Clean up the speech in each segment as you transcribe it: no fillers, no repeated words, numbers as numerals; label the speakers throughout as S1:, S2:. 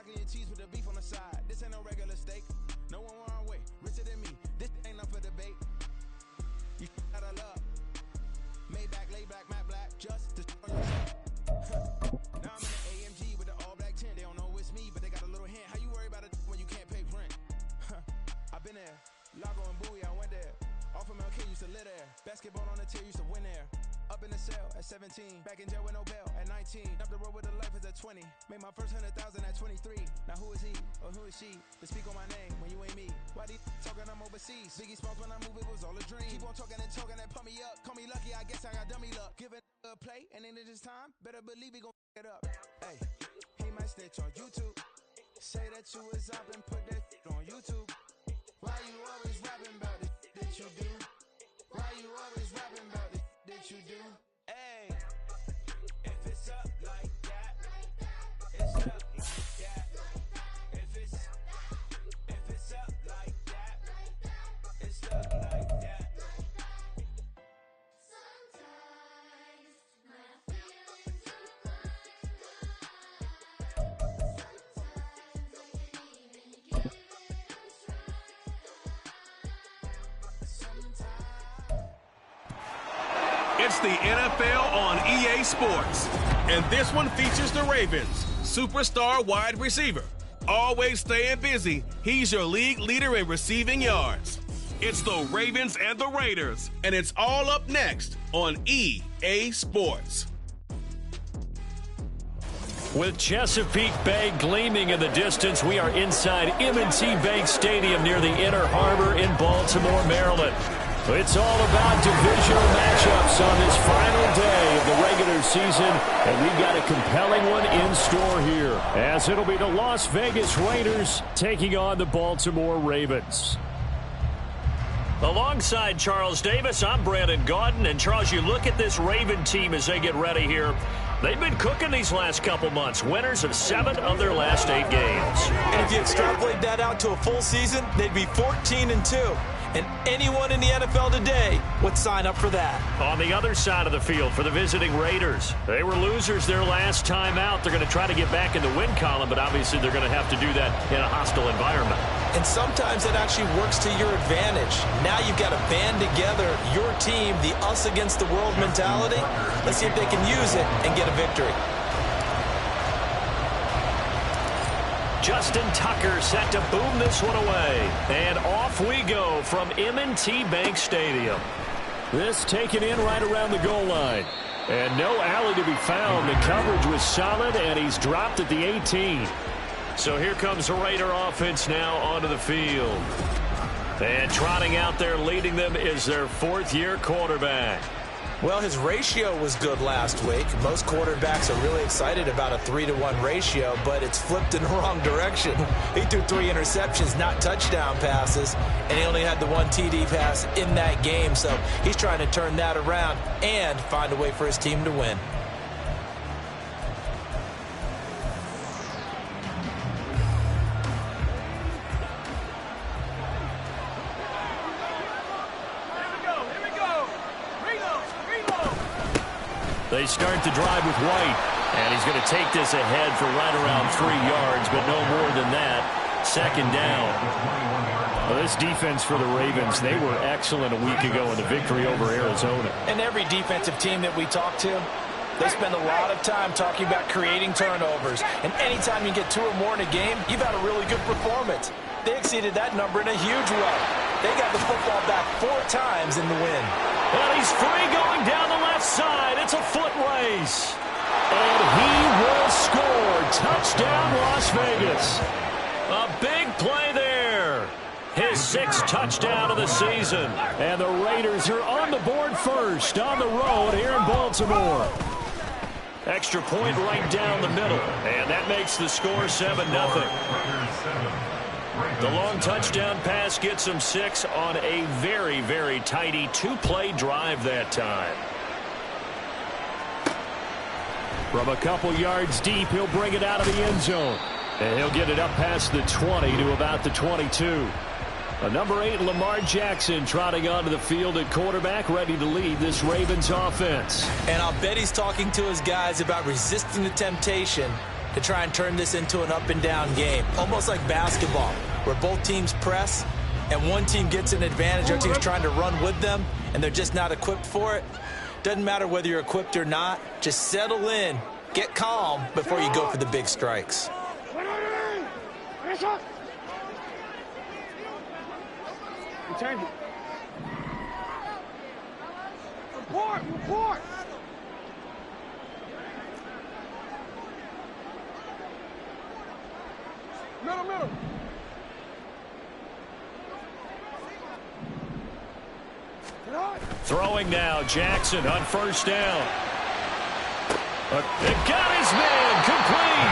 S1: broccoli and cheese with the beef on the side. This ain't no regular steak. No one wrong way, richer than me. This ain't up for debate. You out of love. Maybach, lay black, matte black, just to on your Now I'm in the AMG with the all black tint. They don't know it's me, but they got a little hint. How you worry about it when you can't pay rent? I've been there. Lago and Bowie, I went there. Off of MLK, used to live there. Basketball on the tier, used to win there. Up in the cell at 17. Back in jail with no bail at 19. Up the road with the life is at 20. Made my first 100,000 at 23. Now who is he or who is she to speak on my name when you ain't me? Why do you talking I'm overseas? Biggie Smalls when I move, it was all a dream. Keep on talking and pump me up. Call me lucky, I guess I got dummy luck. Give it a play and then it is time. Better believe he gon' f*** it up. Hey, he might snitch on YouTube. Say that you was up and put that on YouTube. Why you always rapping about it that you do? Why you always rapping about it that you do? Hey, if it's up like that, it's up like that. If it's up like that, it's up like that.
S2: Sometimes my feelings are blind. Sometimes I can't even give it a try.
S3: It's the NFL on EA Sports, and this one features the Ravens, superstar wide receiver. Always staying busy, he's your league leader in receiving yards. It's the Ravens and the Raiders, and it's all up next on EA Sports.
S4: With Chesapeake Bay gleaming in the distance, we are inside M&T Bank Stadium near the Inner Harbor in Baltimore, Maryland. It's all about divisional matchups on this final day of the regular season, and we've got a compelling one in store here, as it'll be the Las Vegas Raiders taking on the Baltimore Ravens. Alongside Charles Davis, I'm Brandon Gaudin, and Charles, you look at this Raven team as they get ready here. They've been cooking these last couple months, winners of 7 of their last 8 games.
S5: And if you extrapolate that out to a full season, they'd be 14-2. And anyone in the NFL today would sign up for that.
S4: On the other side of the field for the visiting Raiders, they were losers their last time out. They're going to try to get back in the win column, but obviously they're going to have to do that in a hostile environment.
S5: And sometimes that actually works to your advantage. Now you've got to band together your team, the us against the world mentality. Let's see if they can use it and get a victory.
S4: Justin Tucker set to boom this one away. And off we go from M&T Bank Stadium. This taken in right around the goal line. And no alley to be found. The coverage was solid, and he's dropped at the 18. So here comes the Raider offense now onto the field. And trotting out there leading them is their 4th-year quarterback.
S5: Well, his ratio was good last week. Most quarterbacks are really excited about a 3-to-1 ratio, but it's flipped in the wrong direction. He threw 3 interceptions, not touchdown passes, and he only had the 1 TD pass in that game. So he's trying to turn that around and find a way for his team to win.
S4: They start the drive with White, and he's going to take this ahead for right around 3 yards, but no more than that. 2nd down. Well, this defense for the Ravens, they were excellent a week ago in the victory over Arizona.
S5: And every defensive team that we talk to, they spend a lot of time talking about creating turnovers. And anytime you get 2 or more in a game, you've had a really good performance. They exceeded that number in a huge way. They got the football back 4 times in the win.
S4: And he's free going down the left side. It's a foot race. And he will score. Touchdown, Las Vegas. A big play there. His 6th touchdown of the season. And the Raiders are on the board first on the road here in Baltimore. Extra point right down the middle. And that makes the score 7-0. The long touchdown pass gets him 6 on a very, very tidy 2-play drive that time. From a couple yards deep, he'll bring it out of the end zone. And he'll get it up past the 20 to about the 22. Number 8, Lamar Jackson, trotting onto the field at quarterback, ready to lead this Ravens offense.
S5: And I'll bet he's talking to his guys about resisting the temptation to try and turn this into an up-and-down game, almost like basketball, where both teams press and one team gets an advantage. Our team's trying to run with them, and they're just not equipped for it. Doesn't matter whether you're equipped or not. Just settle in, get calm before you go for the big strikes.
S6: Report! Middle.
S4: Throwing now, Jackson on first down. It got his man, complete.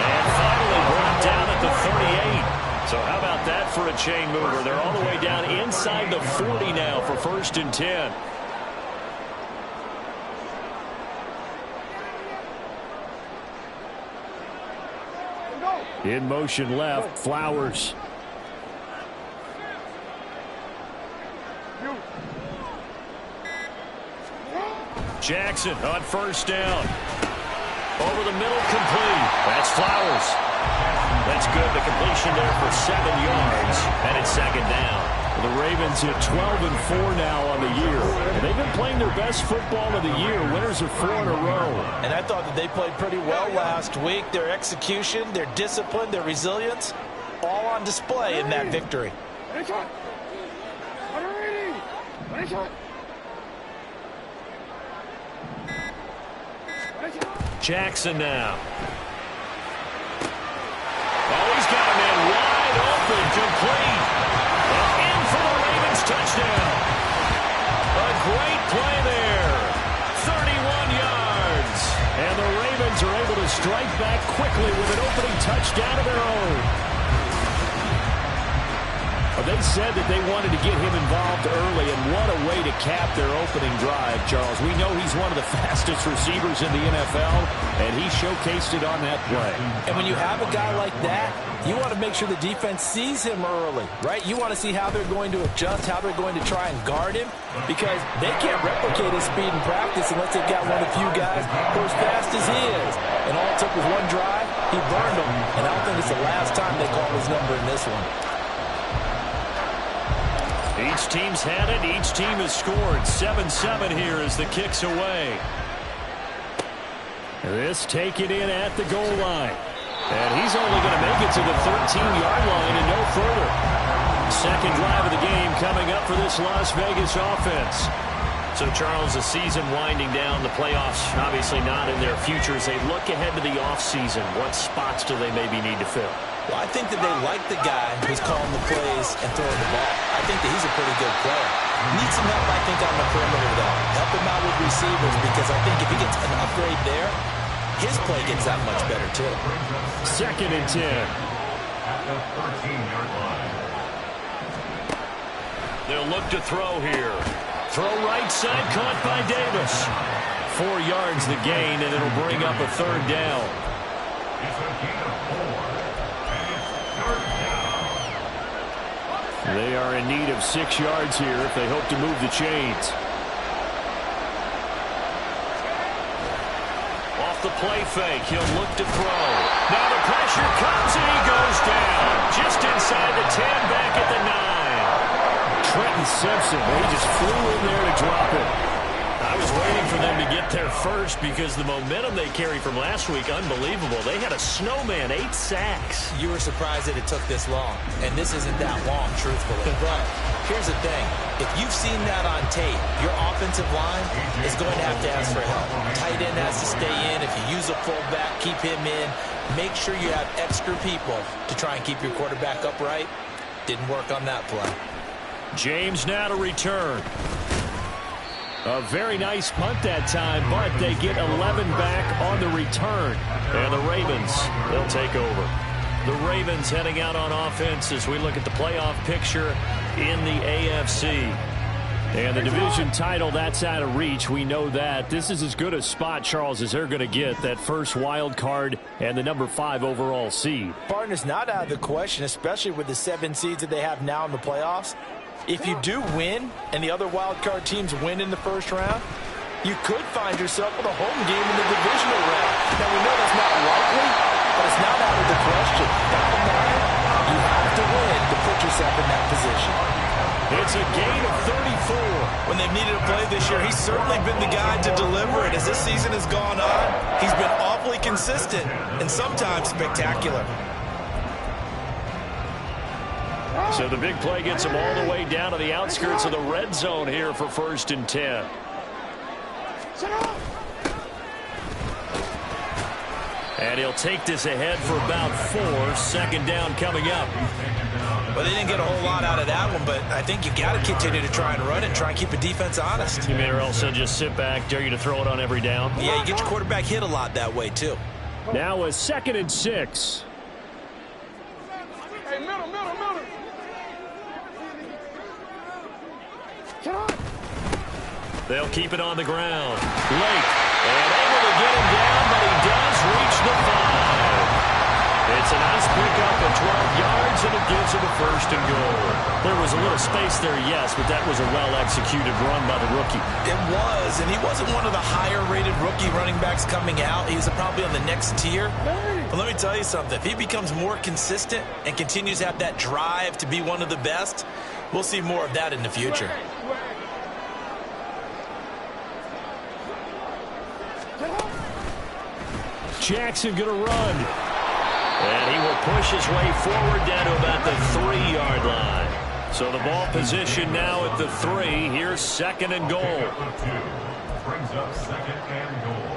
S4: And finally brought down at the 38. So how about that for a chain mover? They're all the way down inside the 40 now for 1st and 10. In motion left, Flowers. Jackson on first down. Over the middle, complete. That's Flowers. That's good. The completion there for 7 yards, and it's 2nd down. The Ravens hit 12-4 now on the year, and they've been playing their best football of the year. Winners of 4 in a row.
S5: And I thought that they played pretty well last week. Their execution, their discipline, their resilience, all on display in that victory.
S4: Jackson now. Oh, he's got a man wide open, complete. And in for the Ravens touchdown. A great play there. 31 yards. And the Ravens are able to strike back quickly with an opening touchdown of their own. They said that they wanted to get him involved early, and what a way to cap their opening drive, Charles. We know he's one of the fastest receivers in the NFL, and he showcased it on that play.
S5: And when you have a guy like that, you want to make sure the defense sees him early, right? You want to see how they're going to adjust, how they're going to try and guard him, because they can't replicate his speed in practice unless they've got one of the few guys who are as fast as he is. And all it took was one drive, he burned them, and I don't think it's the last time they call his number in this one.
S4: Each team's had it. Each team has scored. 7-7 here as the kick's away. This taken in at the goal line. And he's only going to make it to the 13-yard line and no further. Second drive of the game coming up for this Las Vegas offense. So, Charles, the season winding down, the playoffs obviously not in their future. As they look ahead to the offseason, what spots do they maybe need to fill?
S5: Well, I think that they like the guy who's calling the plays and throwing the ball. I think that he's a pretty good player. Needs some help, I think, on the perimeter, though. Help him out with receivers, because I think if he gets an upgrade there, his play gets that much better, too.
S4: 2nd and 10. They'll look to throw here. Throw right side, caught by Davis. 4 yards the gain, and it'll bring up a 3rd down. They are in need of 6 yards here if they hope to move the chains. Off the play fake, he'll look to throw. Now the pressure comes and he goes down. Just inside the 10, back at the 9. Trenton Simpson, he just flew in there to drop it. I was waiting for them to get there first because the momentum they carried from last week, unbelievable. They had a snowman, 8 sacks.
S5: You were surprised that it took this long, and this isn't that long, truthfully. But here's the thing. If you've seen that on tape, your offensive line is going to have to ask for help. Tight end has to stay in. If you use a fullback, keep him in. Make sure you have extra people to try and keep your quarterback upright. Didn't work on that play.
S4: James now to return. A very nice punt that time, but they get 11 back on the return. And the Ravens, they'll take over. The Ravens heading out on offense as we look at the playoff picture in the AFC. And the division title, that's out of reach. We know that. This is as good a spot, Charles, as they're going to get. That first wild card and the number 5 overall seed.
S5: Partner's not out of the question, especially with the 7 seeds that they have now in the playoffs. If you do win and the other wild card teams win in the first round, you could find yourself with a home game in the divisional round. Now, we know that's not likely, Victor, he's certainly been the guy to deliver it. As this season has gone on, he's been awfully consistent and sometimes spectacular.
S4: So the big play gets him all the way down to the outskirts of the red zone here for 1st and 10. And he'll take this ahead for about 4. 2nd down coming up.
S5: Well, they didn't get a whole lot out of that one, but I think you got to continue to try and run it and try and keep the defense honest.
S4: You may also just sit back, dare you to throw it on every down.
S5: Yeah, you get your quarterback hit a lot that way, too.
S4: Now a 2nd and 6.
S6: Hey, middle.
S4: They'll keep it on the ground. Late. And able to get him down, but he does reach the 5. It's a nice pickup of 12 yards, and it gives him a 1st and goal. There was a little space there, yes, but that was a well-executed run by the rookie.
S5: It was, and he wasn't one of the higher-rated rookie running backs coming out. He was probably on the next tier. But let me tell you something. If he becomes more consistent and continues to have that drive to be one of the best, we'll see more of that in the future.
S4: Jackson going to run. And he will push his way forward down to about the 3-yard line. So the ball position now at the 3. Here's 2nd and goal.
S7: Brings up 2nd and goal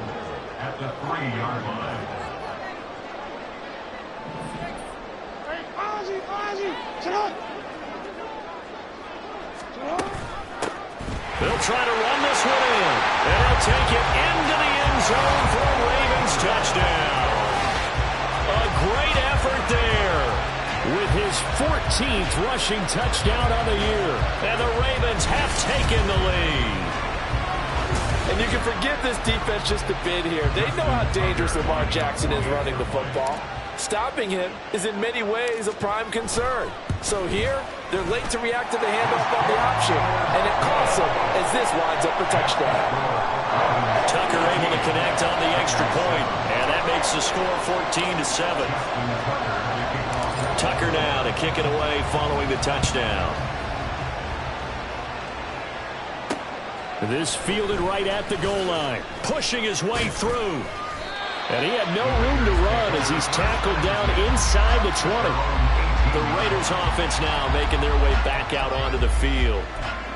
S7: at the 3-yard line.
S6: Hey, Ozzie, sit up.
S4: They'll try to run this one in. And they'll take it into the end zone for a Ravens touchdown. A great effort there with his 14th rushing touchdown on the year. And the Ravens have taken the lead.
S8: And you can forget this defense just a bit here. They know how dangerous Lamar Jackson is running the football. Stopping him is in many ways a prime concern. So here, they're late to react to the handoff on the option, and it costs them as this winds up a touchdown.
S4: Tucker able to connect on the extra point, and that makes the score 14-7. Tucker now to kick it away following the touchdown. This fielded right at the goal line, pushing his way through. And he had no room to run as he's tackled down inside the 20. The Raiders offense now making their way back out onto the field.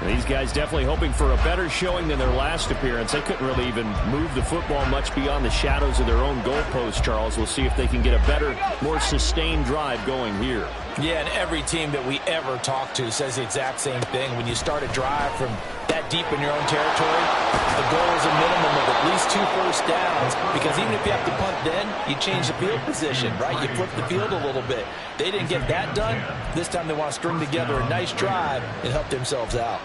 S4: These guys definitely hoping for a better showing than their last appearance. They couldn't really even move the football much beyond the shadows of their own goalpost, Charles. We'll see if they can get a better, more sustained drive going here.
S5: Yeah, and every team that we ever talk to says the exact same thing. When you start a drive from that deep in your own territory, the goal is a minimum of at least 2 first downs, because even if you have to punt then, you change the field position, right? You flip the field a little bit. They didn't get that done. This time they want to string together a nice drive and help themselves out.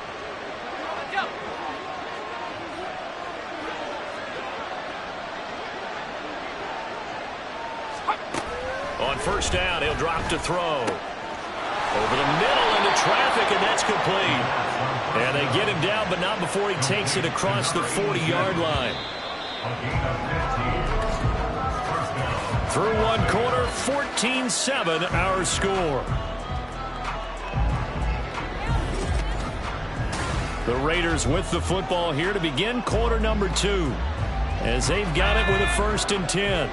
S4: On 1st down, he'll drop to throw. Over the middle into traffic, and that's complete. And they get him down, but not before he takes it across the 40-yard line. Through 1 quarter, 14-7 our score. The Raiders with the football here to begin quarter number 2, as they've got it with a 1st and 10.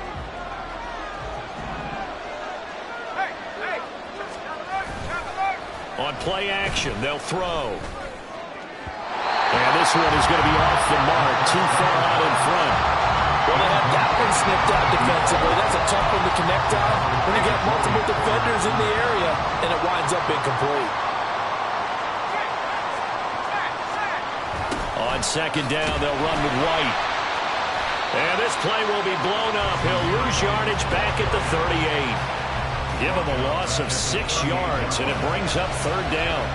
S4: On play action, they'll throw. And this one is going to be off the mark, too far out in front.
S8: Well, they have that one snipped out defensively. That's a tough one to connect on when you got multiple defenders in the area, and it winds up incomplete.
S4: On 2nd down, they'll run with White. And this play will be blown up. He'll lose yardage back at the 38. Give him a loss of 6 yards, and it brings up 3rd down.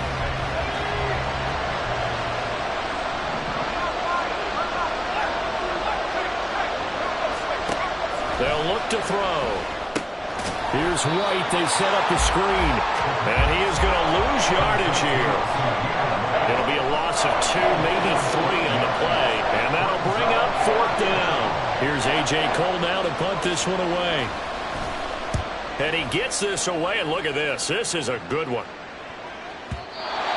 S4: They'll look to throw. Here's White. They set up the screen, and he is going to lose yardage here. It'll be a loss of 2, maybe 3 on the play, and that'll bring up 4th down. Here's A.J. Cole now to punt this one away. And he gets this away, and look at this. This is a good one.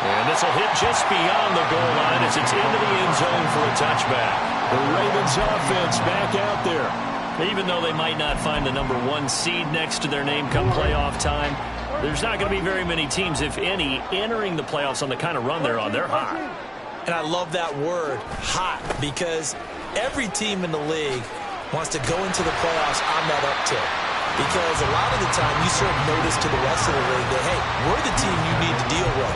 S4: And this will hit just beyond the goal line as it's into the end zone for a touchback. The Ravens offense back out there. Even though they might not find the number 1 seed next to their name come playoff time, there's not going to be very many teams, if any, entering the playoffs on the kind of run they're on. They're hot.
S5: And I love that word, hot, because every team in the league wants to go into the playoffs on that uptick. Because a lot of the time you serve notice to the rest of the league that, hey, we're the team you need to deal with.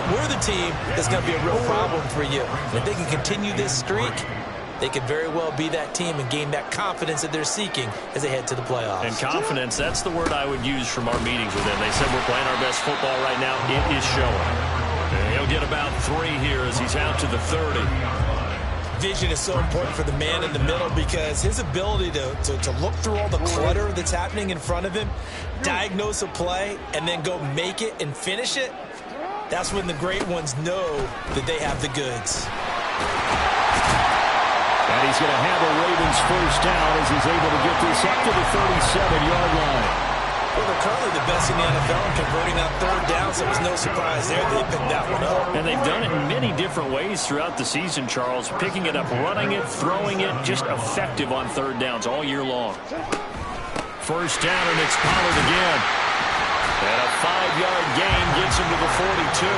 S5: We're the team that's going to be a real problem for you. And if they can continue this streak, they could very well be that team and gain that confidence that they're seeking as they head to the playoffs.
S4: And confidence, that's the word I would use from our meetings with them. They said we're playing our best football right now. It is showing. And he'll get about 3 here as he's out to the 30.
S5: Vision is so important for the man in the middle because his ability to look through all the clutter that's happening in front of him, diagnose a play, and then go make it and finish it, that's when the great ones know that they have the goods.
S4: And he's going to have a Ravens first down as he's able to get this up to the 37-yard line.
S5: Well, they're currently the best in the NFL in converting on third down, so it's no surprise there they picked that one up.
S4: And they've done it in many different ways throughout the season, Charles. Picking it up, running it, throwing it, just effective on third downs all year long. First down, and it's Pollard again. And a 5-yard gain gets him to the 42.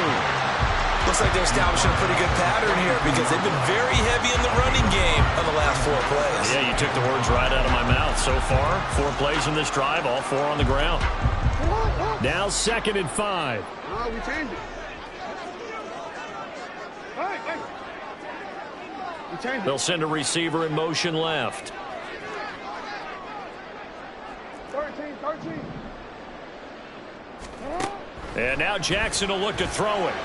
S5: Looks like they're establishing a pretty good pattern here because they've been very heavy in the running game on the last 4 plays.
S4: Yeah, you took the words right out of my mouth. So far, 4 plays in this drive, all 4 on the ground. Now 2nd and 5.
S6: No, we changed it. Hey. We changed it.
S4: They'll send a receiver in motion left.
S6: 13.
S4: And now Jackson will look to throw it.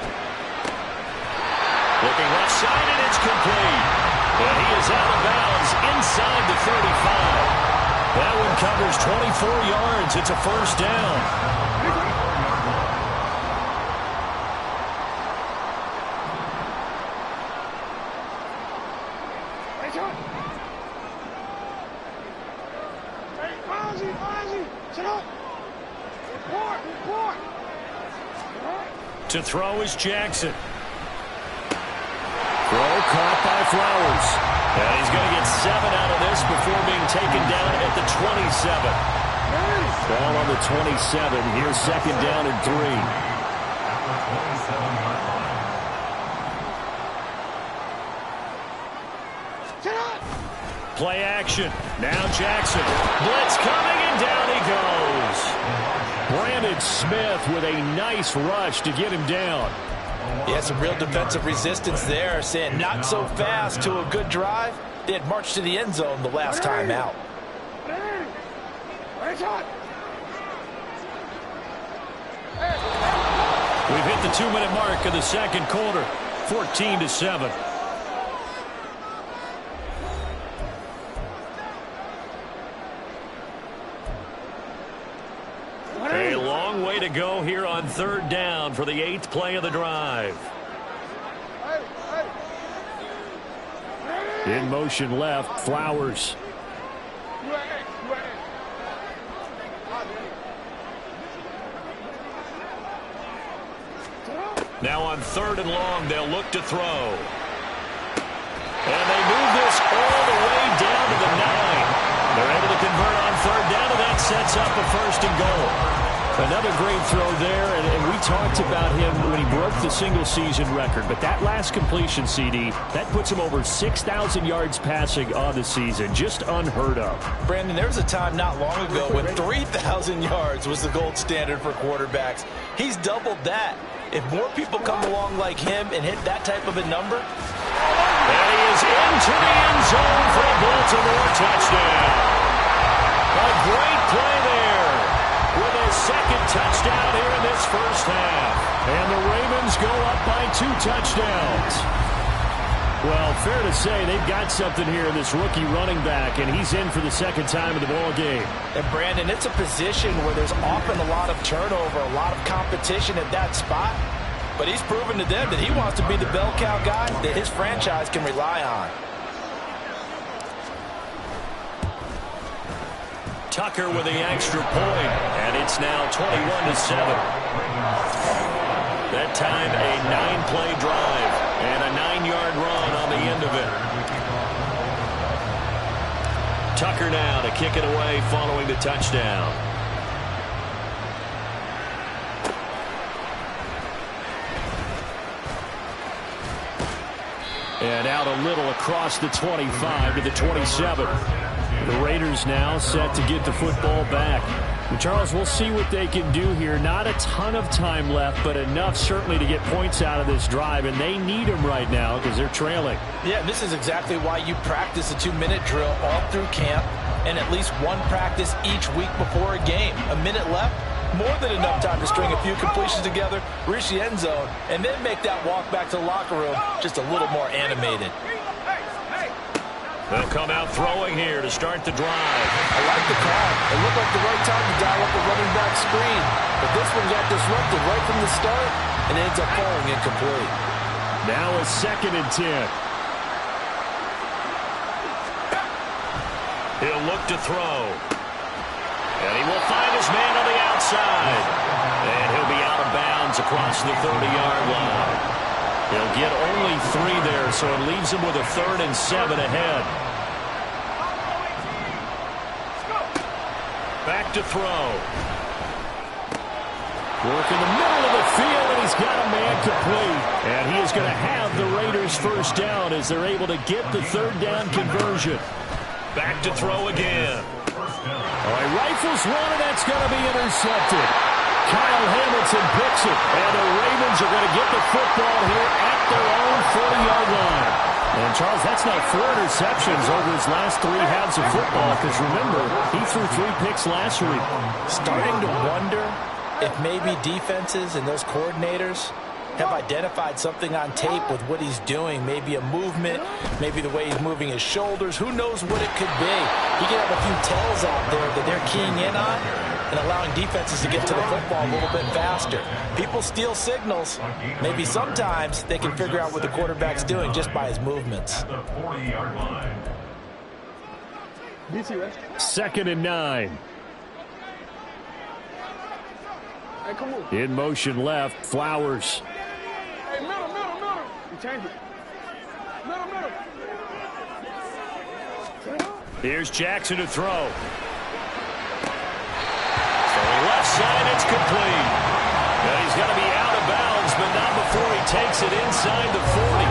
S4: Looking left side, and it's complete. And he is out of bounds inside the 35. That one covers 24 yards. It's a first down.
S6: Hey, Ozzie, sit up. Report.
S4: To throw is Jackson. Throw caught by Flowers. And he's going to get 7 out of this before being taken down at the 27. Ball on the 27. Here's 2nd down and 3. Play action. Now Jackson. Blitz coming, and down he goes. Brandon Smith with a nice rush to get him down.
S5: Yeah, some real defensive resistance there, saying not so fast to a good drive. They had marched to the end zone the last time out.
S4: We've hit the 2-minute mark of the 2nd quarter. 14-7. A long way to go here on 3rd down for the 8th play of the drive. In motion left, Flowers. Now on 3rd and long, they'll look to throw. And they move this all the way down to the 9. They're able to convert on 3rd down, and that sets up a 1st and goal. Another great throw there, and we talked about him when he broke the single-season record. But that last completion, CD, that puts him over 6,000 yards passing on the season. Just unheard of.
S5: Brandon, there was a time not long ago when 3,000 yards was the gold standard for quarterbacks. He's doubled that. If more people come along like him and hit that type of a number.
S4: And he is into the end zone for a Baltimore touchdown. A great play there with a 2nd touchdown here in this first half. And the Ravens go up by 2 touchdowns. Well, fair to say they've got something here in this rookie running back, and he's in for the 2nd time in the ball game.
S5: And Brandon, it's a position where there's often a lot of turnover, a lot of competition at that spot. But he's proven to them that he wants to be the bell cow guy that his franchise can rely on.
S4: Tucker with the extra point, and it's now 21-7. That that time a 9-play drive and a 9-yard run on the end of it. Tucker now to kick it away following the touchdown. And out a little across the 25 to the 27. The Raiders now set to get the football back. And Charles, we'll see what they can do here. Not a ton of time left, but enough certainly to get points out of this drive, and they need them right now because they're trailing.
S5: Yeah, this is exactly why you practice a 2-minute drill all through camp and at least one practice each week before a game. A minute left, more than enough time to string a few completions together, reach the end zone, and then make that walk back to the locker room just a little more animated.
S4: They'll come out throwing here to start the drive.
S5: I like the call. It looked like the right time to dial up the running back screen. But this one got disrupted right from the start and ends up falling incomplete.
S4: Now a 2nd and 10. He'll look to throw. And he will find his man on the outside. And he'll be out of bounds across the 30-yard line. He'll get only 3 there, so it leaves him with a 3rd and 7 ahead. Back to throw. Work in the middle of the field, and he's got a man complete. And he is going to have the Raiders first down as they're able to get the 3rd down conversion. Back to throw again. Oh, he rifles one, and that's going to be intercepted. Kyle Hamilton picks it, and the Ravens are going to get the football here at their own 40-yard line. And, Charles, that's now 4 interceptions over his last 3 halves of football, because, remember, he threw 3 picks last week.
S5: Starting to wonder if maybe defenses and those coordinators have identified something on tape with what he's doing. Maybe a movement, maybe the way he's moving his shoulders. Who knows what it could be? He could have a few tells out there that they're keying in on and allowing defenses to get to the football a little bit faster. People steal signals. Maybe sometimes they can figure out what the quarterback's doing just by his movements.
S4: 2nd and 9.
S6: Hey, come on.
S4: In motion left, Flowers.
S6: Hey, middle. You change it. Middle.
S4: Here's Jackson to throw. Left side, it's complete. And he's going to be out of bounds, but not before he takes it inside the 40.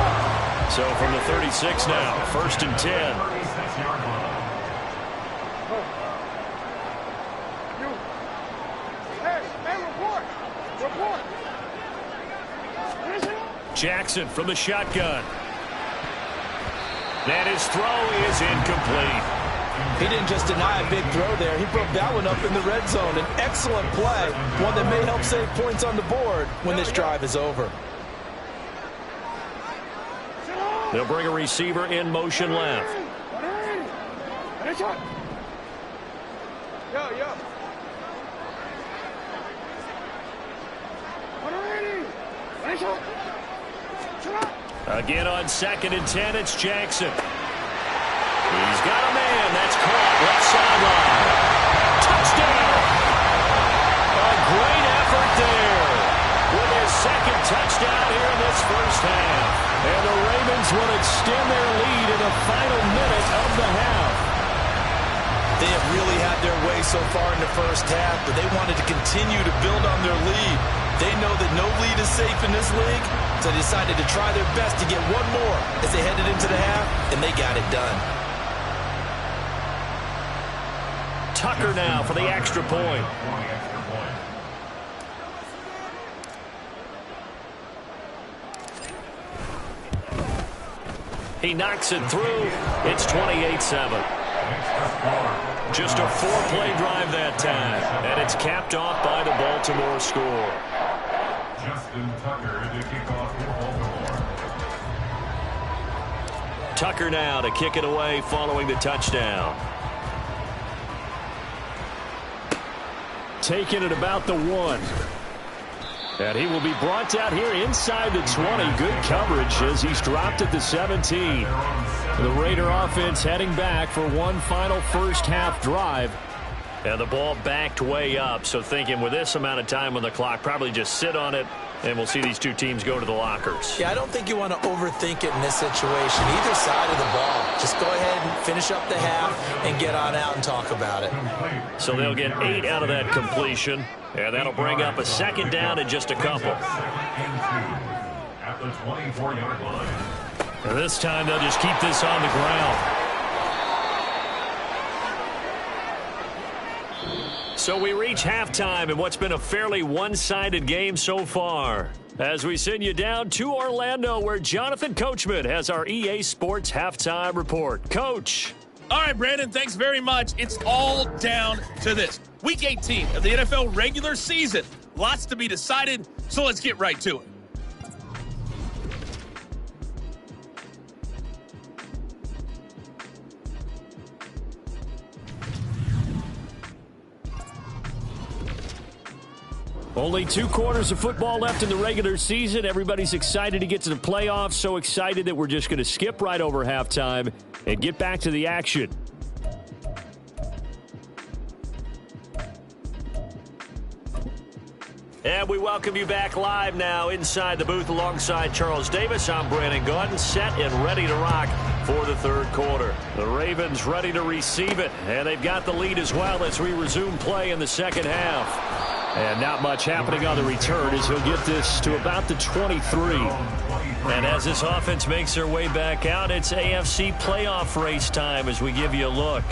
S4: So from the 36 now, 1st and 10.
S6: Report.
S4: Jackson from the shotgun. And his throw is incomplete.
S5: He didn't just deny a big throw there. He broke that one up in the red zone. An excellent play, one that may help save points on the board when this drive is over.
S4: They'll bring a receiver in motion left.
S6: Yeah.
S4: Again on 2nd and 10, it's Jackson. He's got a man. That's caught. Left sideline. Touchdown. A great effort there with his 2nd touchdown here in this first half. And the Ravens will extend their lead in the final minute of the half.
S5: They have really had their way so far in the first half, but they wanted to continue to build on their lead. They know that no lead is safe in this league, so they decided to try their best to get one more as they headed into the half, and they got it done.
S4: Tucker now for the extra point. He knocks it through. It's 28-7. Just a 4-play drive that time, and it's capped off by the Baltimore score.
S7: Justin Tucker to kick off for Baltimore.
S4: Tucker now to kick it away following the touchdown. Taking it about the 1. And he will be brought out here inside the 20. Good coverage as he's dropped at the 17. The Raider offense heading back for one final first half drive. And the ball backed way up, so thinking with this amount of time on the clock, probably just sit on it, and we'll see these two teams go to the lockers.
S5: Yeah, I don't think you want to overthink it in this situation. Either side of the ball. Just go ahead and finish up the half and get on out and talk about it.
S4: So they'll get 8 out of that completion, and that'll bring up a second down in just a couple.
S7: At the 24-yard line.
S4: And this time they'll just keep this on the ground. So we reach halftime in what's been a fairly one-sided game so far. As we send you down to Orlando, where Jonathan Coachman has our EA Sports Halftime Report. Coach.
S9: All right, Brandon, thanks very much. It's all down to this. Week 18 of the NFL regular season. Lots to be decided, so let's get right to it.
S4: Only 2 quarters of football left in the regular season. Everybody's excited to get to the playoffs. So excited that we're just going to skip right over halftime and get back to the action. And we welcome you back live now inside the booth alongside Charles Davis. I'm Brandon Gaudin, set and ready to rock for the third quarter. The Ravens ready to receive it, and they've got the lead as well as we resume play in the second half. And not much happening on the return as he'll get this to about the 23. And as this offense makes their way back out, it's AFC playoff race time as we give you a look.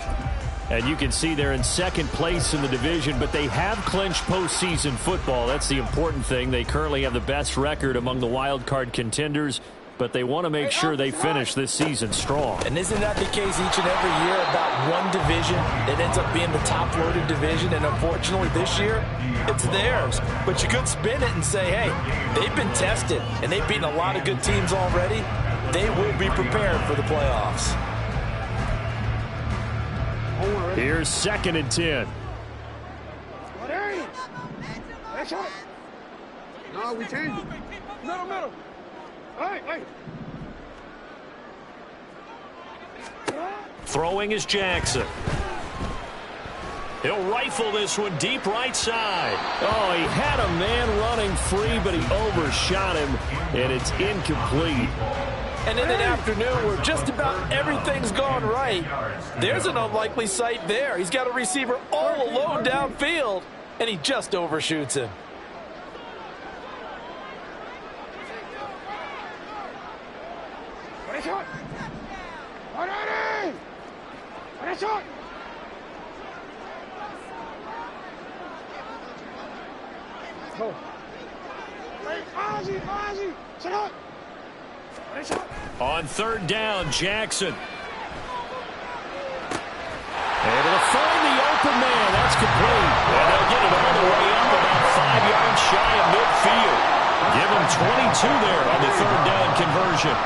S4: And you can see they're in second place in the division, but they have clinched postseason football. That's the important thing. They currently have the best record among the wild card contenders, but they want to make sure they finish this season strong.
S5: And isn't that the case each and every year about one division that ends up being the top-loaded division? And unfortunately this year, it's theirs. But you could spin it and say, hey, they've been tested, and they've beaten a lot of good teams already. They will be prepared for the playoffs.
S4: Here's 2nd and 10.
S6: That's right. No, we changed it. Middle. Hey.
S4: Throwing is Jackson. He'll rifle this one deep right side. Oh, he had a man running free, but he overshot him, and it's incomplete.
S8: And in an afternoon where just about everything's gone right, there's an unlikely sight there. He's got a receiver all alone downfield, and he just overshoots him.
S4: On 3rd down, Jackson. Able to find the open man. That's complete. And they'll get it all the way up about 5 yards shy of midfield. Give him 22 there on the 3rd down conversion.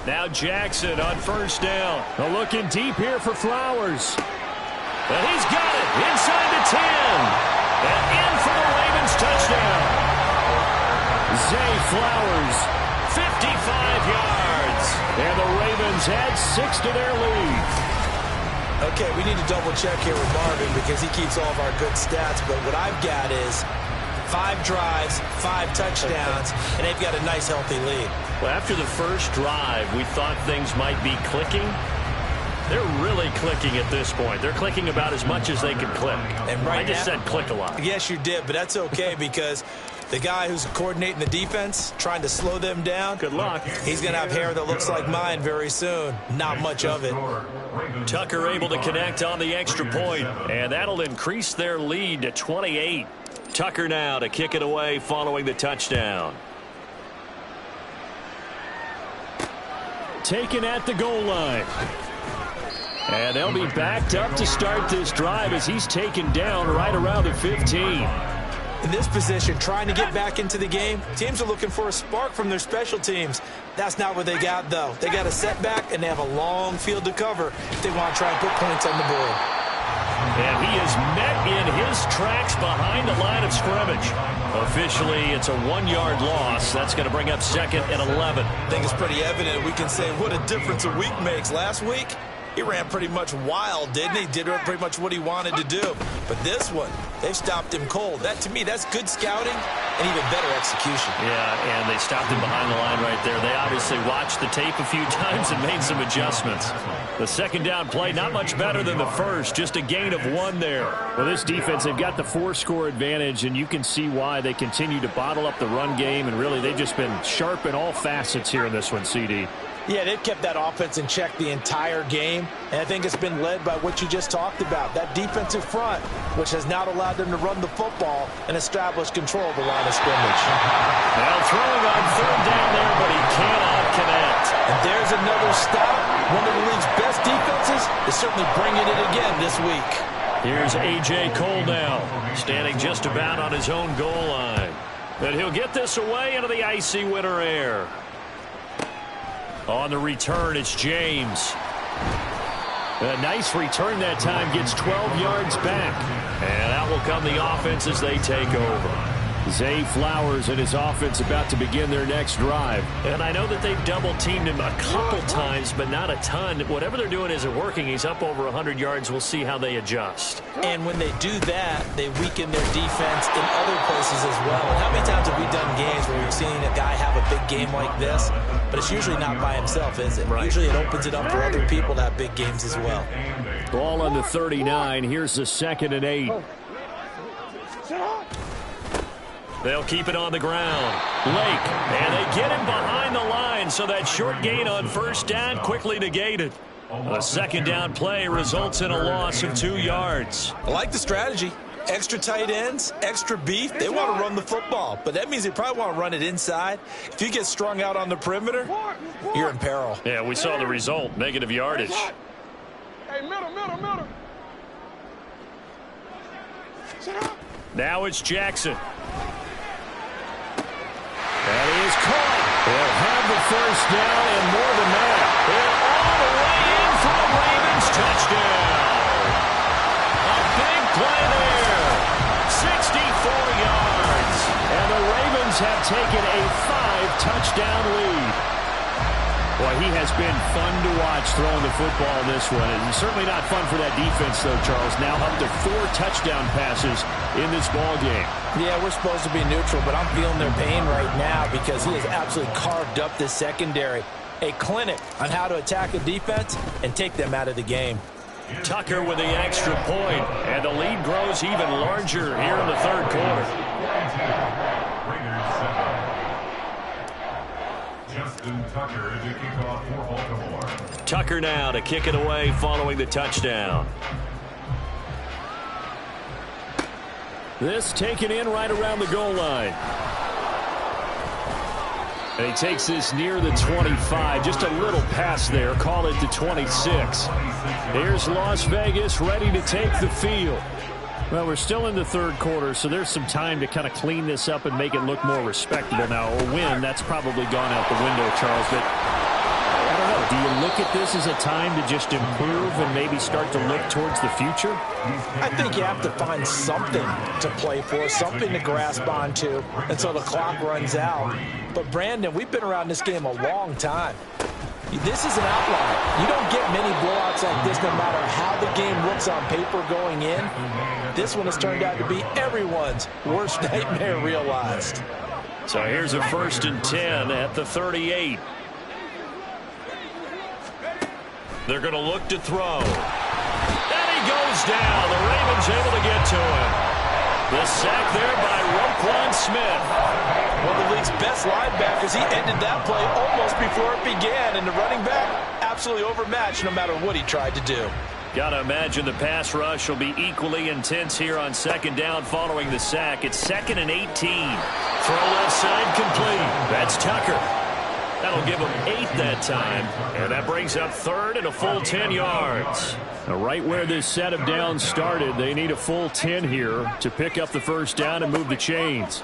S4: Now Jackson on 1st down. Looking deep here for Flowers. And he's got it inside the 10. And in for the Ravens touchdown. Zay Flowers, 55 yards. And the Ravens add 6 to their lead.
S5: Okay, we need to double check here with Marvin because he keeps all of our good stats. But what I've got is 5 drives, 5 touchdowns, and they've got a nice, healthy lead.
S4: Well, after the first drive, we thought things might be clicking. They're really clicking at this point. They're clicking about as much as they can click.
S5: And right
S4: I just said click a lot.
S5: Yes, you did, but that's okay because the guy who's coordinating the defense, trying to slow them down.
S4: Good luck.
S5: He's going to have hair that looks like mine very soon. Not much of it.
S4: Tucker able to connect on the extra point, and that'll increase their lead to 28. Tucker now to kick it away following the touchdown. Taken at the goal line. And they'll be backed up to start this drive as he's taken down right around the 15.
S5: In this position, trying to get back into the game, teams are looking for a spark from their special teams. That's not what they got, though. They got a setback, and they have a long field to cover if they want to try and put points on the board.
S4: And he is met in his tracks behind the line of scrimmage. Officially, it's a 1-yard loss. That's going to bring up 2nd and 11.
S5: I think it's pretty evident. We can say what a difference a week makes. Last week, he ran pretty much wild, didn't he? Did pretty much what he wanted to do. But this one, they've stopped him cold. That, to me, that's good scouting and even better execution.
S4: Yeah, and they stopped him behind the line right there. They obviously watched the tape a few times and made some adjustments. The second down play, not much better than the first, just a gain of 1 there. Well, this defense, they've got the 4-score advantage, and you can see why they continue to bottle up the run game, and really they've just been sharp in all facets here in this one, CD.
S5: Yeah, they've kept that offense in check the entire game, and I think it's been led by what you just talked about, that defensive front, which has not allowed them to run the football and establish control of the line of scrimmage.
S4: Now throwing on 3rd down there, but he cannot connect.
S5: And there's another stop. One of the league's best defenses is certainly bringing it again this week.
S4: Here's A.J. Cole now, standing just about on his own goal line. But he'll get this away into the icy winter air. On the return, it's James. A nice return that time, gets 12 yards back. And out will come the offense as they take over. Zay Flowers and his offense about to begin their next drive. And I know that they've double-teamed him a couple times, but not a ton. Whatever they're doing isn't working. He's up over 100 yards. We'll see how they adjust.
S5: And when they do that, they weaken their defense in other places as well. And how many times have we done games where we've seen a guy have a big game like this? But it's usually not by himself, is it?
S4: Right.
S5: Usually it opens it up for other people to have big games as well.
S4: Ball on the 39. Here's the 2nd and 8. They'll keep it on the ground. Lake, and they get him behind the line, so that short gain on 1st down quickly negated. A 2nd down play results in a loss of 2 yards.
S5: I like the strategy. Extra tight ends, extra beef. They want to run the football, but that means they probably want to run it inside. If you get strung out on the perimeter, you're in peril.
S4: Yeah, we saw the result, negative yardage.
S6: Hey, middle.
S4: Now it's Jackson. That is caught. They'll have the 1st down and more than that. And all the way in for the Ravens touchdown. A big play there. 64 yards. And the Ravens have taken a 5-touchdown lead. Boy, he has been fun to watch throwing the football in this one. And certainly not fun for that defense, though, Charles. Now up to 4 touchdown passes in this ball game.
S5: Yeah, we're supposed to be neutral, but I'm feeling their pain right now because he has absolutely carved up this secondary. A clinic on how to attack a defense and take them out of the game.
S4: Tucker with the extra point, and the lead grows even larger here in the 3rd quarter.
S7: Justin Tucker to kick off for Baltimore.
S4: Tucker now to kick it away following the touchdown. This taken in right around the goal line. And he takes this near the 25. Just a little pass there. Call it the 26. Here's Las Vegas ready to take the field. Well, we're still in the 3rd quarter, so there's some time to kind of clean this up and make it look more respectable. Now, a win, that's probably gone out the window, Charles. But I don't know. Do you look at this as a time to just improve and maybe start to look towards the future?
S5: I think you have to find something to play for, something to grasp onto until the clock runs out. But, Brandon, we've been around this game a long time. This is an outlier. You don't get many blowouts like this no matter how the game looks on paper going in. This one has turned out to be everyone's worst nightmare realized.
S4: So here's a 1st and 10 at the 38. They're going to look to throw. And he goes down. The Ravens able to get to him. The sack there by Roquan Smith.
S5: One of the league's best linebackers. He ended that play almost before it began. And the running back, absolutely overmatched no matter what he tried to do.
S4: Got to imagine the pass rush will be equally intense here on 2nd down following the sack. It's 2nd and 18. Throw left side complete. That's Tucker. That'll give him 8 that time. And that brings up 3rd and a full 10 yards. Now, right where this set of downs started, they need a full 10 here to pick up the 1st down and move the chains.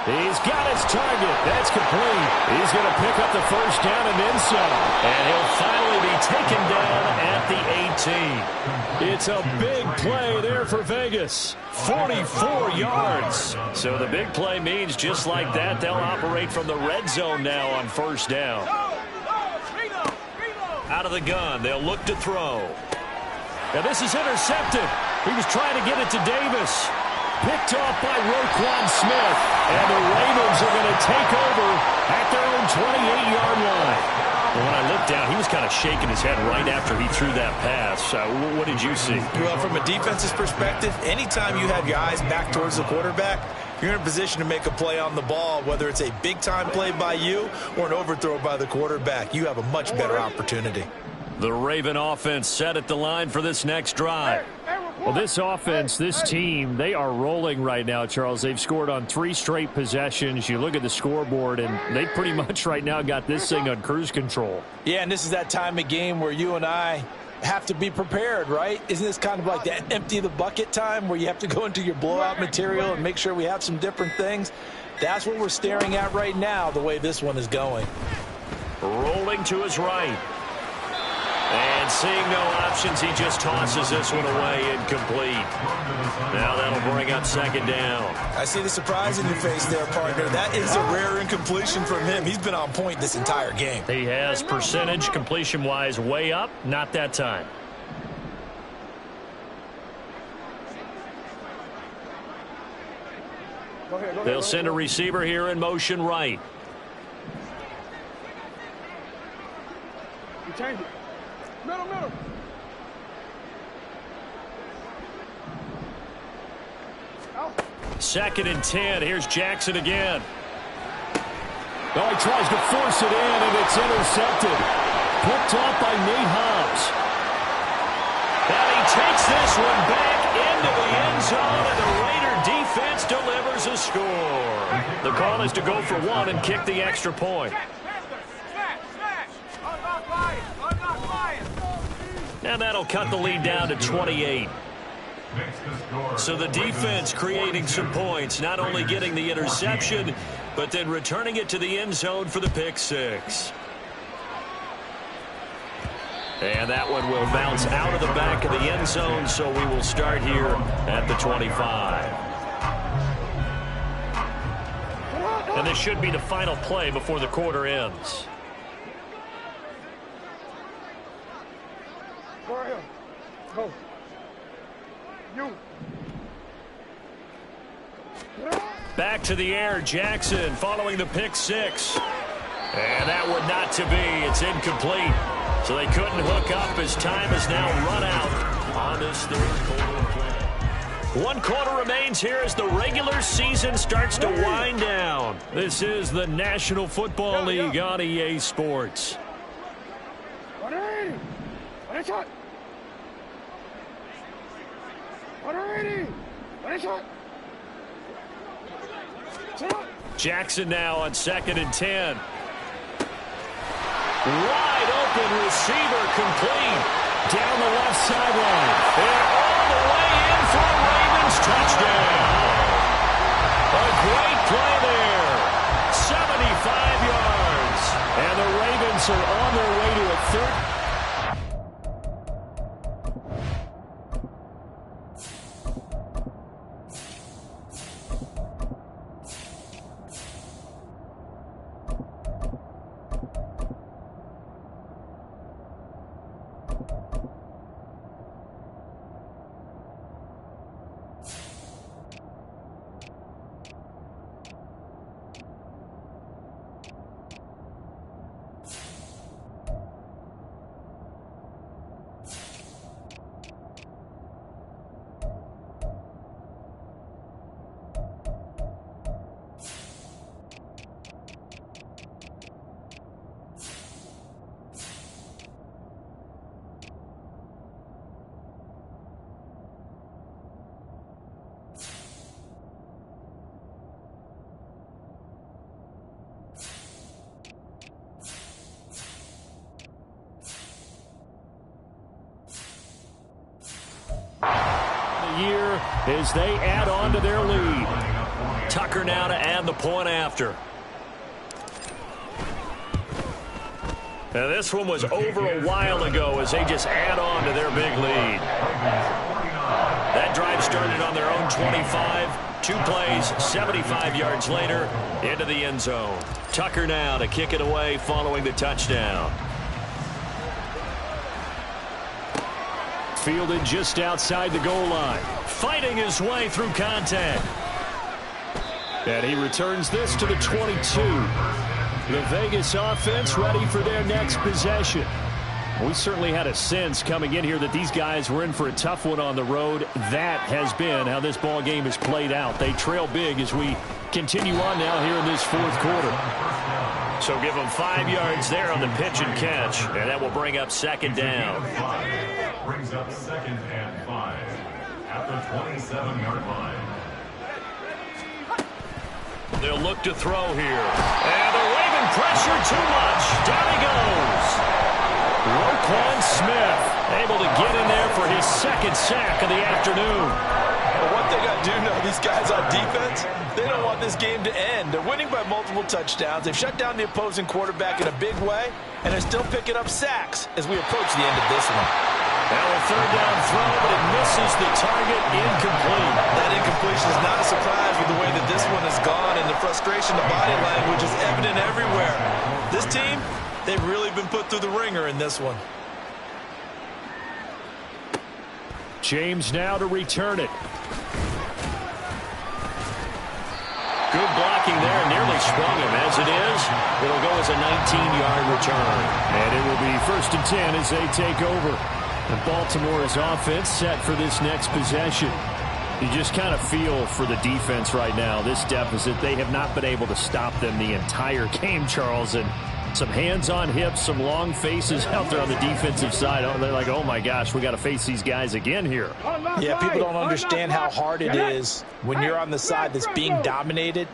S4: He's got his target. That's complete. He's going to pick up the first down and then some. And he'll finally be taken down at the 18. It's a big play there for Vegas. 44 yards. So the big play means just like that, they'll operate from the red zone now on first down. Out of the gun, they'll look to throw. Now this is intercepted. He was trying to get it to Davis. Picked off by Roquan Smith. And the Ravens are going to take over at their own 28-yard line. Well, when I looked down, he was kind of shaking his head right after he threw that pass. What did you see?
S5: Well, from a defense's perspective, anytime you have your eyes back towards the quarterback, you're in a position to make a play on the ball, whether it's a big-time play by you or an overthrow by the quarterback. You have a much better opportunity.
S4: The Raven offense set at the line for this next drive. Well, this offense, this team, they are rolling right now, Charles. They've scored on 3 straight possessions. You look at the scoreboard, and they pretty much right now got this thing on cruise control.
S8: Yeah, and this is that time of game where you and I have to be prepared, right? Isn't this kind of like that empty the bucket time where you have to go into your blowout material and make sure we have some different things? That's what we're staring at right now, the way this one is going.
S4: Rolling to his right. And seeing no options, he just tosses this one away, incomplete. Now that'll bring up second down.
S5: I see the surprise in your face there, partner. That is a rare incompletion from him. He's been on point this entire game.
S4: He has percentage completion-wise way up, not that time. They'll send a receiver here in motion right.
S6: You change it. Middle.
S4: Second and 10. Here's Jackson again. Oh, he tries to force it in, and it's intercepted. Picked off by Nate Hobbs. And he takes this one back into the end zone, and the Raider defense delivers a score. The call is to go for 1 and kick the extra point. And that'll cut the lead down to 28. So the defense creating some points, not only getting the interception, but then returning it to the end zone for the pick six. And that one will bounce out of the back of the end zone, so we will start here at the 25. And this should be the final play before the quarter ends.
S6: Go. You.
S4: Back to the air, Jackson following the pick six. And that one not to be. It's incomplete. So they couldn't hook up as time is now run out on this third quarter play. 1 quarter remains here as the regular season starts to wind down. This is the National Football League on EA Sports.
S6: 180. 180.
S4: Jackson now on 2nd and 10. Wide open receiver complete. Down the left sideline. And all the way in for a Ravens touchdown. A great play there. 75 yards. And the Ravens are on their way to a third. Year as they add on to their lead. Tucker now to add the point after. Now this one was over a while ago as they just add on to their big lead. That drive started on their own 25. 2 plays, 75 yards later, into the end zone. Tucker now to kick it away following the touchdown. Fielded just outside the goal line. Fighting his way through contact. And he returns this to the 22. The Vegas offense ready for their next possession. We certainly had a sense coming in here that these guys were in for a tough one on the road. That has been how this ball game is played out. They trail big as we continue on now here in this fourth quarter. So give them 5 yards there on the pitch and catch, and that will bring up second down.
S7: Brings up 2nd and 5 at the 27-yard line.
S4: They'll look to throw here. And they're waving pressure too much. Down he goes. Roquan Smith able to get in there for his 2nd sack of the afternoon.
S8: But one thing I do know, these guys on defense, they don't want this game to end. They're winning by multiple touchdowns. They've shut down the opposing quarterback in a big way, and they're still picking up sacks as we approach the end of this one.
S4: Now a 3rd down throw, but it misses the target. Incomplete.
S8: That incompletion is not a surprise with the way that this one has gone, and the frustration, the body language is evident everywhere. This team, they've really been put through the ringer in this one.
S4: James now to return it. Good blocking there, nearly sprung him. As it is, it'll go as a 19-yard return. And it will be 1st and 10 as they take over. And Baltimore's offense set for this next possession. You just kind of feel for the defense right now, this deficit. They have not been able to stop them the entire game, Charles. And some hands on hips, some long faces out there on the defensive side. Oh, they're like, oh, my gosh, we got to face these guys again here.
S8: Yeah, people don't understand how hard it is when you're on the side that's being dominated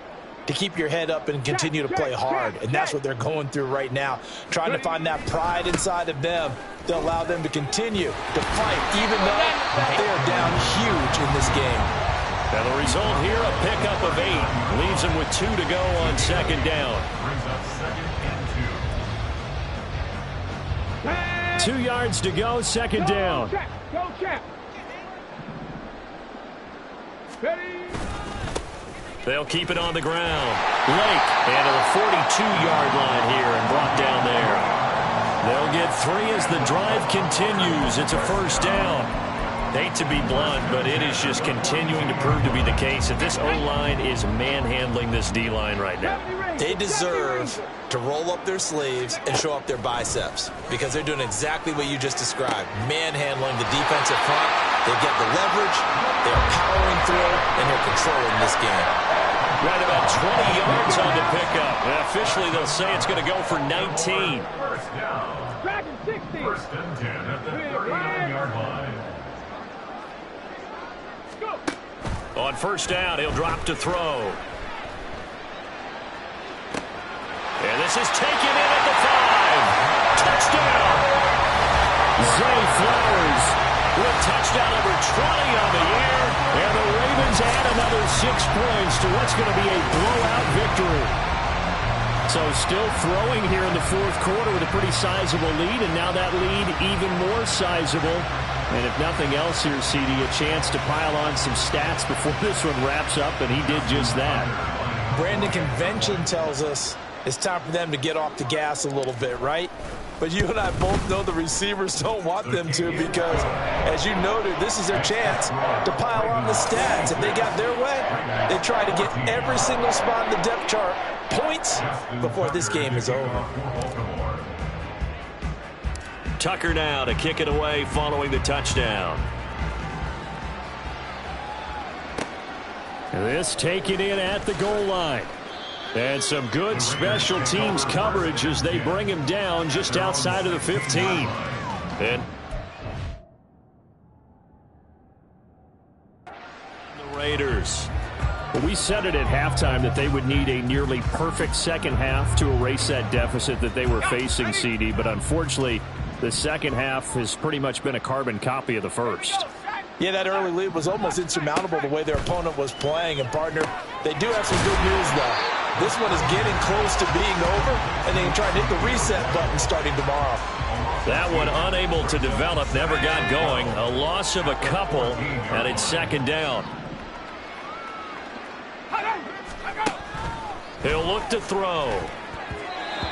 S8: to keep your head up and continue to play hard. And that's what they're going through right now, trying to find that pride inside of them to allow them to continue to fight, even though they are down huge in this game.
S4: Now the result here, a pickup of 8. Leaves them with 2 to go on 2nd down.
S7: Brings up 2nd and 2.
S4: 2 yards to go, 2nd down.
S6: Go, check. Ready.
S4: They'll keep it on the ground. Lake and to the 42-yard line here and brought down there. They'll get 3 as the drive continues. It's a 1st down. Hate to be blunt, but it is just continuing to prove to be the case that this O-line is manhandling this D-line right now.
S8: They deserve to roll up their sleeves and show up their biceps because they're doing exactly what you just described, manhandling the defensive front. They get the leverage, they're powering through, and they're controlling this game.
S4: Right about 20 yards on the pickup. And officially, they'll say it's going to go for 19.
S7: 1st down. 1st and 10 at the 39-yard line.
S4: On 1st down, he'll drop to throw. And this is taken in at the 5. Touchdown! Zay Flowers with touchdown number 20 on the air. And the Ravens add another 6 points to what's going to be a blowout victory. So still throwing here in the fourth quarter with a pretty sizable lead. And now that lead even more sizable. And if nothing else here, CD, a chance to pile on some stats before this one wraps up, and he did just that.
S8: Brandon, convention tells us it's time for them to get off the gas a little bit, right? But you and I both know the receivers don't want them to because, as you noted, this is their chance to pile on the stats. If they got their way, they try to get every single spot in the depth chart points before this game is over.
S4: Tucker now to kick it away following the touchdown. This taken in at the goal line. And some good special teams coverage as they bring him down just outside of the 15. And the Raiders. We said it at halftime that they would need a nearly perfect second half to erase that deficit that they were facing, CD. But unfortunately, the second half has pretty much been a carbon copy of the first.
S5: Yeah, that early lead was almost insurmountable the way their opponent was playing. And, partner, they do have some good news, though. This one is getting close to being over, and they can try and hit the reset button starting tomorrow.
S4: That one unable to develop, never got going. A loss of a couple, and it's second down. He'll look to throw.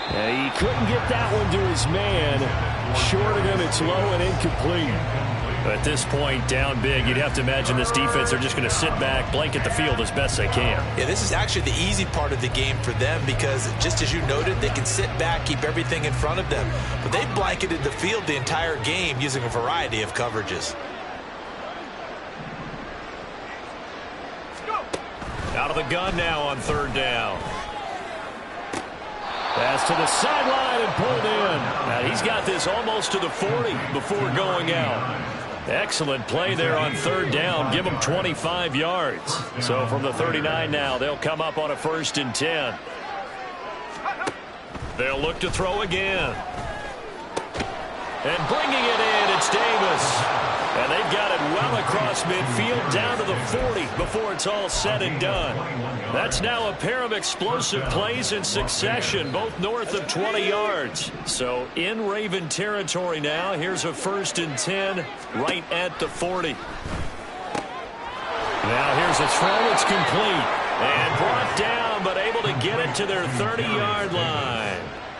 S4: He couldn't get that one to his man. Short of him, it's low and incomplete. At this point, down big, you'd have to imagine this defense are just going to sit back, blanket the field as best they can.
S5: Yeah, this is actually the easy part of the game for them because, just as you noted, they can sit back, keep everything in front of them. But they've blanketed the field the entire game using a variety of coverages.
S4: Out of the gun now on third down. Pass to the sideline and pulled in. Now he's got this almost to the 40 before going out. Excellent play there on third down. Give them 25 yards. So from the 39 now, they'll come up on a 1st and 10. They'll look to throw again. And bringing it in, it's Davis. And they've got it well across midfield down to the 40 before it's all said and done. That's now a pair of explosive plays in succession, both north of 20 yards. So in Raven territory now, here's a 1st and 10 right at the 40. Now here's a throw. It's complete. And brought down, but able to get it to their 30-yard line.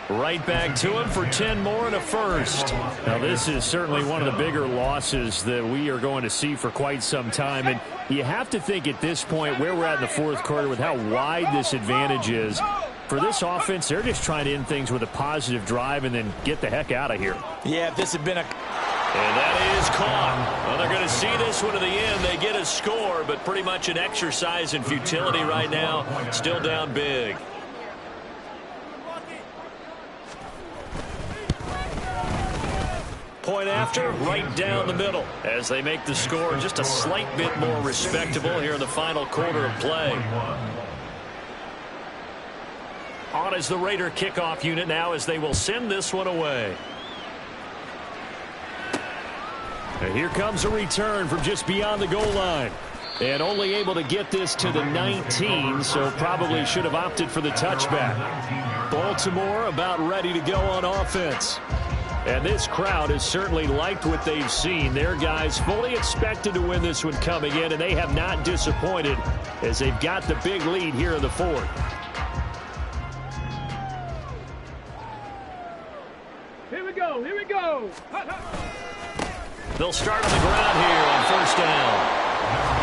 S4: Right back to him for 10 more and a 1st. Now, this is certainly one of the bigger losses that we are going to see for quite some time. And you have to think at this point where we're at in the 4th quarter with how wide this advantage is. For this offense, they're just trying to end things with a positive drive and then get the heck out of here.
S5: Yeah, if this had been a...
S4: And that is caught. Well, they're going to see this one to the end. They get a score, but pretty much an exercise in futility right now. Still down big. Point after, right down the middle as they make the score just a slight bit more respectable here in the final quarter of play. On is the Raider kickoff unit now as they will send this one away. And here comes a return from just beyond the goal line. And only able to get this to the 19, so probably should have opted for the touchback. Baltimore about ready to go on offense. And this crowd has certainly liked what they've seen. Their guys fully expected to win this one coming in, and they have not disappointed as they've got the big lead here in the 4th.
S6: Here we go, here we go.
S4: They'll start on the ground here on 1st down.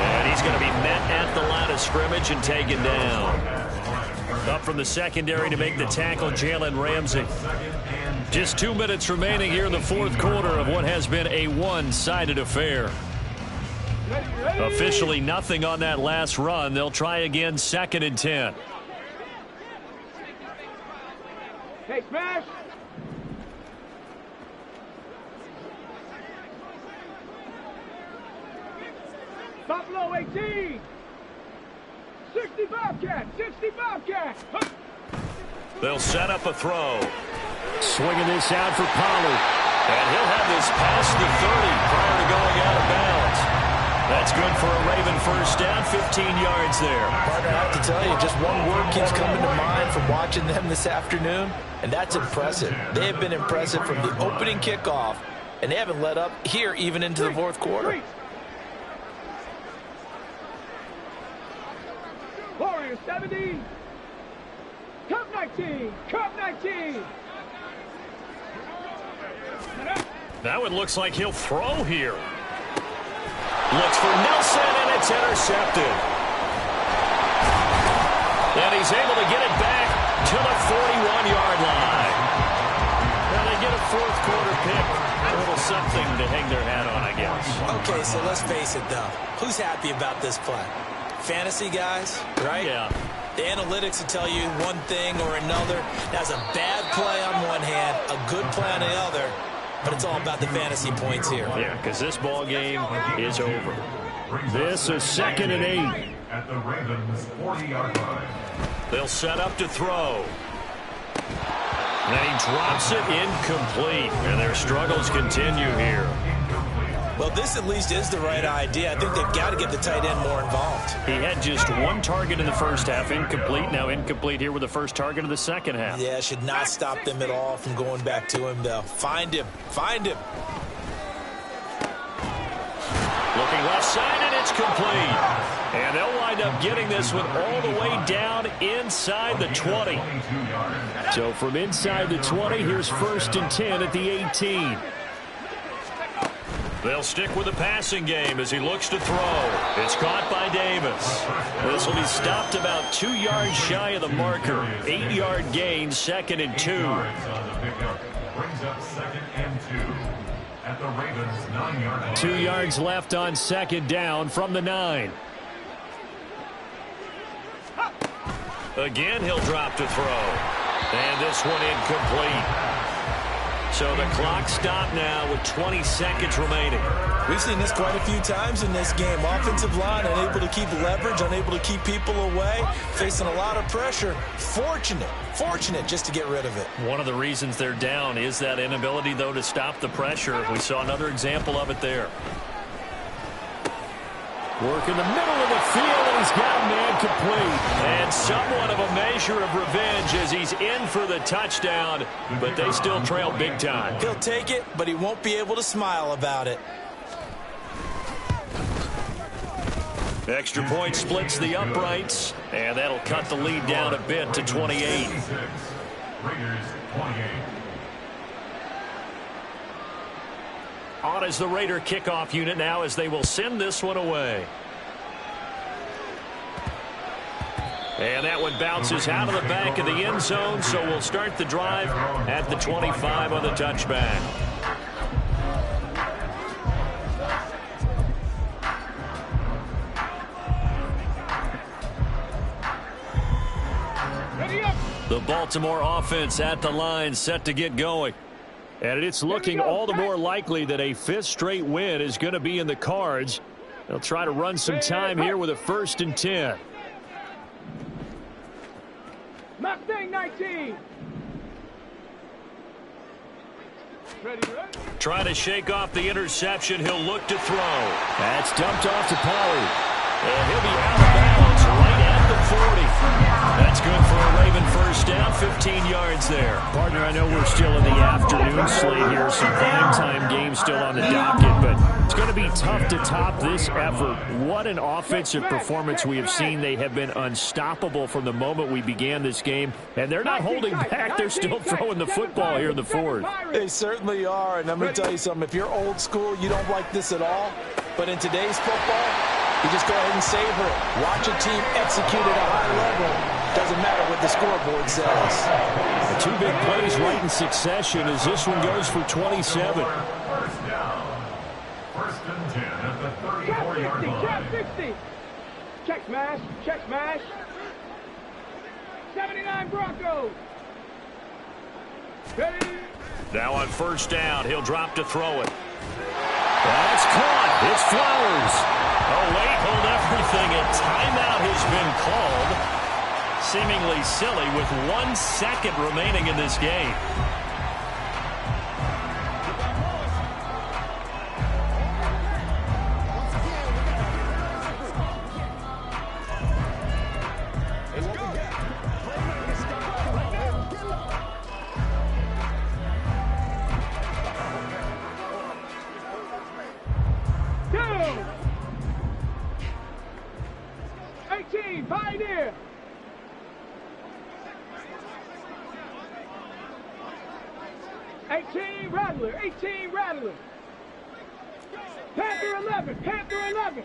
S4: And he's going to be met at the line of scrimmage and taken down. Up from the secondary to make the tackle, Jalen Ramsey. Just 2 minutes remaining here in the 4th quarter of what has been a one-sided affair. Officially nothing on that last run. They'll try again 2nd and 10.
S6: Hey, smash. Buffalo 18. 65 cat, 65 cat.
S4: They'll set up a throw. Swinging this out for Pollard. And he'll have this past the 30 prior to going out of bounds. That's good for a Raven 1st down, 15 yards there.
S5: Partner, I have to tell you, just one word keeps coming to mind from watching them this afternoon, and that's impressive. They have been impressive from the opening kickoff, and they haven't let up here even into the 4th quarter.
S6: Warriors 70. Cup 19. Cup 19.
S4: Now it looks like he'll throw here. Looks for Nelson, and it's intercepted. And he's able to get it back to the 41-yard line. Now they get a 4th quarter pick. A little something to hang their hat on, I guess.
S5: Okay, so let's face it, though. Who's happy about this play? Fantasy guys, right?
S4: Yeah.
S5: The analytics will tell you one thing or another. That's a bad play on one hand, a good play on the other, but it's all about the fantasy points here.
S4: Yeah, because this ball game is over. This is 2nd and 8.
S7: At the Ravens 40-yard line.
S4: They'll set up to throw. And he drops it incomplete. And their struggles continue here.
S5: Well, this at least is the right idea. I think they've got to get the tight end more involved.
S4: He had just one target in the first half, incomplete. Now incomplete here with the first target of the second half.
S5: Yeah, should not stop them at all from going back to him, though. Find him. Find him.
S4: Looking left side, and it's complete. And they'll wind up getting this one all the way down inside the 20. So from inside the 20, here's 1st and 10 at the 18. They'll stick with the passing game as he looks to throw. It's caught by Davis. This will be stopped about 2 yards shy of the marker. 8-yard gain, 2nd and 2.
S7: Brings up 2nd and 2 at the Ravens' 9-yard line.
S4: 2 yards left on 2nd down from the 9. Again, he'll drop to throw. And this one incomplete. So the clock stopped now with 20 seconds remaining.
S5: We've seen this quite a few times in this game. Offensive line unable to keep leverage, unable to keep people away, facing a lot of pressure. Fortunate just to get rid of it.
S4: One of the reasons they're down is that inability, though, to stop the pressure. We saw another example of it there. Work in the middle of the field, and he's got a man complete. And somewhat of a measure of revenge as he's in for the touchdown, but they still trail big time.
S5: He'll take it, but he won't be able to smile about it.
S4: Extra point splits the uprights, and that'll cut the lead down a bit to 28.
S7: Raiders 28.
S4: On as the Raider kickoff unit now as they will send this one away. And that one bounces out of the back of the end zone, so we'll start the drive at the 25 on the touchback. The Baltimore offense at the line set to get going. And it's looking all the more likely that a 5th straight win is going to be in the cards. They'll try to run some time here with a 1st and 10.
S6: Mustang 19. Ready, ready.
S4: Trying to shake off the interception. He'll look to throw. That's dumped off to Pollard. And he'll be out of bounds right at the 40. That's good for a Raven first down, 15 yards there. Partner, I know we're still in the afternoon slate here, some primetime games still on the docket, but it's going to be tough to top this effort. What an offensive performance we have seen. They have been unstoppable from the moment we began this game, and they're not holding back. They're still throwing the football here in the 4th.
S5: They certainly are, and I'm going to tell you something. If you're old school, you don't like this at all, but in today's football, you just go ahead and savor it. Watch a team execute at a high level. Doesn't matter what the scoreboard says.
S4: 2 big plays right in succession as this one goes for 27.
S7: First down. 1st and 10 at the 34-yard line.
S6: Check 60. Check smash. Check smash. 79 Broncos. Ready.
S4: Now on 1st down, he'll drop to throw it. That's caught. It's Flowers. Oh, wait, hold everything. A timeout has been called. Seemingly silly with 1 second remaining in this game.
S6: Pioneer. Rattler, 18 Rattler. Panther 11, Panther 11.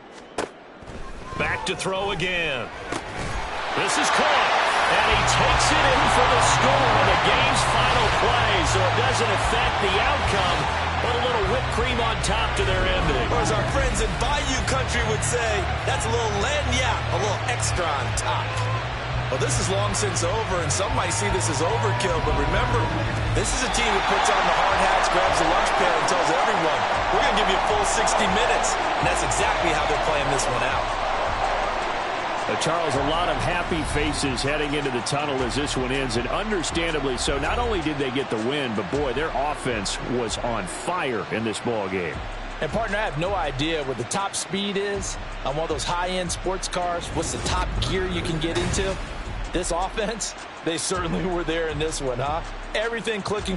S4: Back to throw again. This is caught, and he takes it in for the score on the game's final play, so it doesn't affect the outcome, but a little whipped cream on top to their ending.
S5: Or as our friends in Bayou Country would say, that's a little lagniappe, a little extra on top. Well, this is long since over, and some might see this as overkill, but remember, this is a team that puts on the hard hats, grabs the lunch pail, and tells everyone, we're going to give you a full 60 minutes, and that's exactly how they're playing this one out.
S4: Charles, a lot of happy faces heading into the tunnel as this one ends, and understandably so. Not only did they get the win, but boy, their offense was on fire in this ball game.
S8: And, partner, I have no idea what the top speed is on one of those high-end sports cars. What's the top gear you can get into? This offense, they certainly were there in this one, huh? Everything clicking